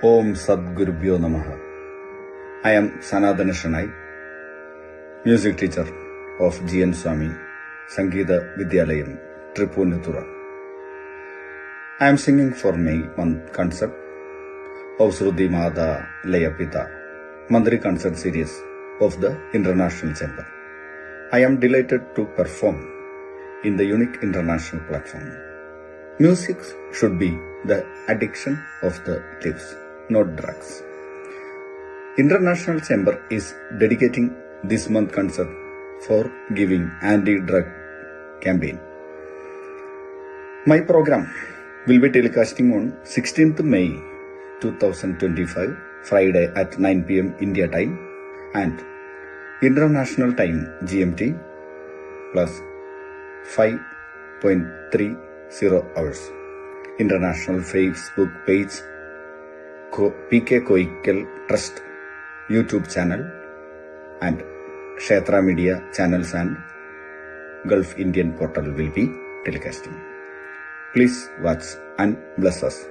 Om Sadgurubhyo Namaha. I am Sanatana Shanai, music teacher of G.N. Swami, Sangeeta Vidyalayam, Tripunithura. I am singing for May month concert of Sruti Mada Layapita, Mandri concert series of the International Chamber. I am delighted to perform in the unique international platform. Music should be the addiction of the lives, not drugs. International Chamber is dedicating this month concert for giving anti-drug campaign. My program will be telecasting on 16th May 2025, Friday at 9 p.m. India time and International Time GMT plus 5.30 hours. International Facebook page, PK Koikal Trust YouTube channel and Kshetra Media channels and Gulf Indian portal will be telecasting. Please watch and bless us.